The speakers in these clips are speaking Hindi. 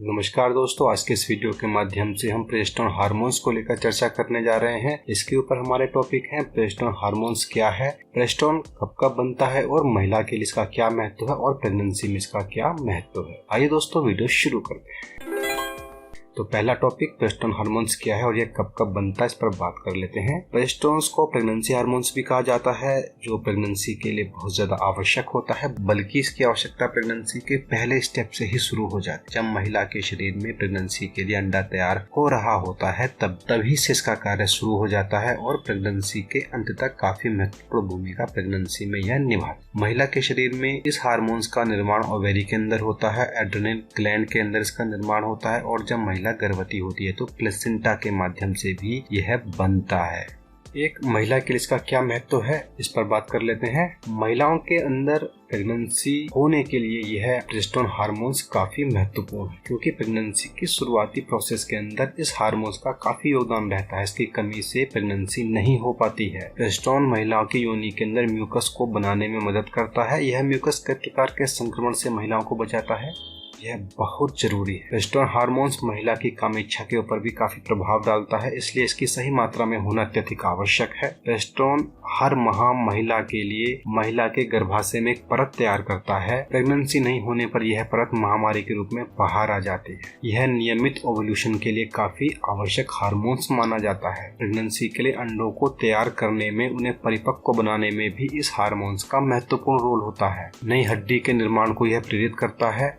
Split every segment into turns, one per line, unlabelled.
नमस्कार दोस्तों, आज के इस वीडियो के माध्यम से हम प्रोजेस्टेरोन हार्मोन्स को लेकर चर्चा करने जा रहे हैं। इसके ऊपर हमारे टॉपिक हैं प्रोजेस्टेरोन हार्मोन्स क्या है, प्रोजेस्टेरोन कब कब बनता है और महिला के लिए इसका क्या महत्व है और प्रेगनेंसी में इसका क्या महत्व है। आइए दोस्तों वीडियो शुरू करते हैं। तो पहला टॉपिक प्रोजेस्टेरोन हार्मोन्स क्या है और यह कब कब बनता है, इस पर बात कर लेते हैं। प्रोजेस्टेरोन को प्रेगनेंसी हार्मोन्स भी कहा जाता है, जो प्रेगनेंसी के लिए बहुत ज्यादा आवश्यक होता है, बल्कि इसकी आवश्यकता प्रेगनेंसी के पहले स्टेप से ही शुरू हो जाती है। जब महिला के शरीर में प्रेगनेंसी के लिए अंडा तैयार हो रहा होता है तभी से इसका कार्य शुरू हो जाता है और प्रेगनेंसी के अंत तक काफी महत्वपूर्ण भूमिका प्रेगनेंसी में यह निभाती है। महिला के शरीर में इस हार्मोन्स का निर्माण ओवेरी के अंदर होता है, एड्रेनल ग्लैंड के अंदर इसका निर्माण होता है और जब महिला गर्भवती होती है तो प्लेसेंटा के माध्यम से भी यह बनता है। एक महिला के लिए इसका क्या महत्व है, इस पर बात कर लेते हैं। महिलाओं के अंदर प्रेगनेंसी होने के लिए यह प्रोजेस्टेरोन हार्मोन्स काफी महत्वपूर्ण है, क्योंकि प्रेगनेंसी की शुरुआती प्रोसेस के अंदर इस हार्मोन्स का काफी योगदान रहता है। इसकी कमी से प्रेगनेंसी नहीं हो पाती है। प्रोजेस्टेरोन महिलाओं की योनि के अंदर म्यूकस को बनाने में मदद करता है। यह म्यूकस कई प्रकार के संक्रमण से महिलाओं को बचाता है, यह बहुत जरूरी है। प्रोजेस्टेरोन हार्मोन्स महिला की काम इच्छा के ऊपर भी काफी प्रभाव डालता है, इसलिए इसकी सही मात्रा में होना अत्यधिक आवश्यक है। प्रोजेस्टेरोन हर माह महिला के लिए महिला के गर्भाशय में एक परत तैयार करता है। प्रेगनेंसी नहीं होने पर यह परत महामारी के रूप में बाहर आ जाती है। यह नियमित ओव्यूलेशन के लिए काफी आवश्यक हार्मोन्स माना जाता है। प्रेगनेंसी के लिए अंडों को तैयार करने में, उन्हें परिपक्व बनाने में भी इस हार्मोन्स का महत्वपूर्ण रोल होता है। नई हड्डी के निर्माण को यह प्रेरित करता है।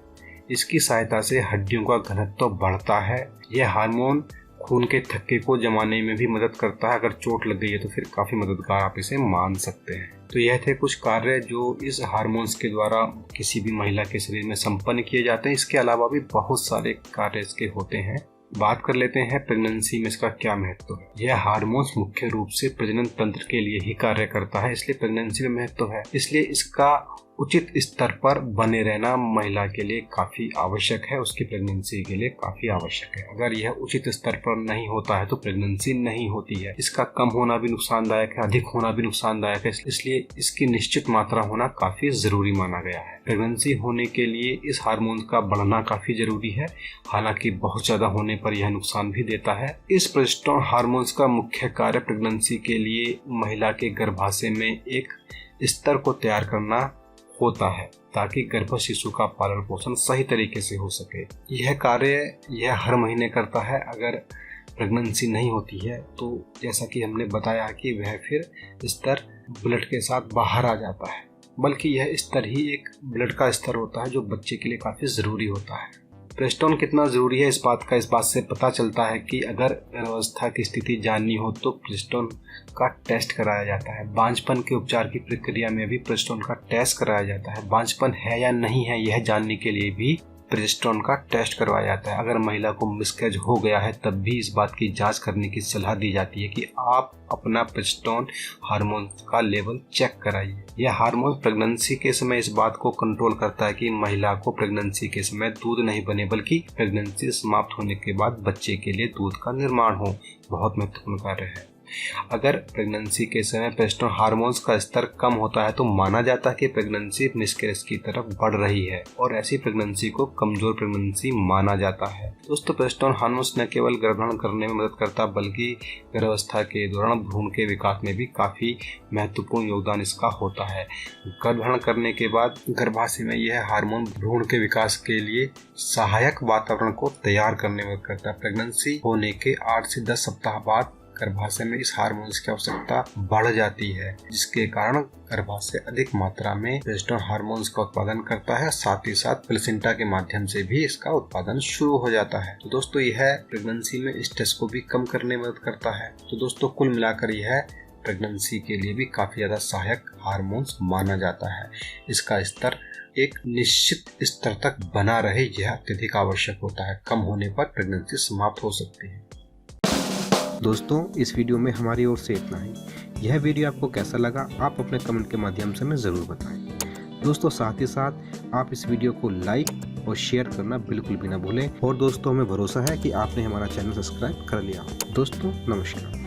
इसकी सहायता से हड्डियों का घनत्व बढ़ता है। यह हार्मोन खून के थक्के को जमाने में भी मदद करता है। अगर चोट लग गई है तो फिर काफी मददगार आप इसे मान सकते हैं। तो यह थे कुछ कार्य जो इस हार्मोन्स के द्वारा किसी भी महिला के शरीर में संपन्न किए जाते हैं। इसके अलावा भी बहुत सारे कार्य इसके होते हैं। बात कर लेते हैं प्रेगनेंसी में इसका क्या महत्व है। यह हार्मोन्स मुख्य रूप से प्रजनन तंत्र के लिए ही कार्य करता है, इसलिए प्रेगनेंसी में महत्व है। इसलिए इसका उचित स्तर पर बने रहना महिला के लिए काफी आवश्यक है, उसकी प्रेगनेंसी के लिए काफी आवश्यक है। अगर यह उचित स्तर पर नहीं होता है तो प्रेगनेंसी नहीं होती है। इसका कम होना भी नुकसानदायक है, अधिक होना भी नुकसानदायक है, इसलिए इसकी निश्चित मात्रा होना काफी जरूरी माना गया है। प्रेगनेंसी होने के लिए इस हार्मोन का बढ़ना काफी जरूरी है, हालांकि बहुत ज्यादा होने पर यह नुकसान भी देता है। इस प्रोजेस्टेरोन हार्मोन्स का मुख्य कार्य प्रेगनेंसी के लिए महिला के गर्भाशय में एक स्तर को तैयार करना होता है, ताकि गर्भ शिशु का पालन पोषण सही तरीके से हो सके। यह कार्य यह हर महीने करता है। अगर प्रेगनेंसी नहीं होती है तो जैसा कि हमने बताया कि वह फिर स्तर ब्लड के साथ बाहर आ जाता है, बल्कि यह स्तर ही एक ब्लड का स्तर होता है जो बच्चे के लिए काफी जरूरी होता है। प्रोजेस्टेरोन कितना जरूरी है इस बात से पता चलता है कि अगर गर्भावस्था की स्थिति जाननी हो तो प्रोजेस्टेरोन का टेस्ट कराया जाता है। बांझपन के उपचार की प्रक्रिया में भी प्रोजेस्टेरोन का टेस्ट कराया जाता है। बांझपन है या नहीं है यह जानने के लिए भी प्रोजेस्टेरोन का टेस्ट करवाया जाता है। अगर महिला को मिसकैरेज हो गया है तब भी इस बात की जांच करने की सलाह दी जाती है कि आप अपना प्रोजेस्टेरोन हार्मोन का लेवल चेक कराइए। यह हार्मोन प्रेगनेंसी के समय इस बात को कंट्रोल करता है कि महिला को प्रेगनेंसी के समय दूध नहीं बने, बल्कि प्रेगनेंसी समाप्त होने के बाद बच्चे के लिए दूध का निर्माण हो। बहुत महत्वपूर्ण कार्य है। अगर प्रेगनेंसी के समय प्रोजेस्टेरोन हार्मोन्स का स्तर कम होता है तो माना जाता है कि प्रेगनेंसी मिसकैरेज की तरफ बढ़ रही है और ऐसी प्रेगनेंसी को कमजोर प्रेगनेंसी माना जाता है। दोस्तों, प्रोजेस्टेरोन हार्मोन्स न केवल गर्भधारण करने में मदद करता बल्कि गर्भावस्था के दौरान भ्रूण के विकास में भी काफी महत्वपूर्ण योगदान इसका होता है। गर्भधारण करने के बाद गर्भाशय में यह हार्मोन भ्रूण के विकास के लिए सहायक वातावरण को तैयार करने में मदद करता है। प्रेगनेंसी होने के 8 से 10 सप्ताह बाद गर्भाशय में इस हार्मोन्स की आवश्यकता बढ़ जाती है, जिसके कारण गर्भाशय अधिक मात्रा में प्रोजेस्टेरोन हार्मोन्स का उत्पादन करता है। साथ ही साथ प्लेसेंटा के माध्यम से भी इसका उत्पादन शुरू हो जाता है। तो दोस्तों, यह प्रेगनेंसी में स्ट्रेस को भी कम करने में मदद करता है। तो दोस्तों, कुल मिलाकर यह प्रेगनेंसी के लिए भी काफी ज्यादा सहायक हार्मोन्स माना जाता है। इसका स्तर एक निश्चित स्तर तक बना रहे यह अत्यधिक आवश्यक होता है। कम होने पर प्रेगनेंसी समाप्त हो सकती है।
दोस्तों, इस वीडियो में हमारी ओर से इतना ही। यह वीडियो आपको कैसा लगा आप अपने कमेंट के माध्यम से हमें ज़रूर बताएं। दोस्तों, साथ ही साथ आप इस वीडियो को लाइक और शेयर करना बिल्कुल भी ना भूलें। और दोस्तों, हमें भरोसा है कि आपने हमारा चैनल सब्सक्राइब कर लिया। दोस्तों, नमस्कार।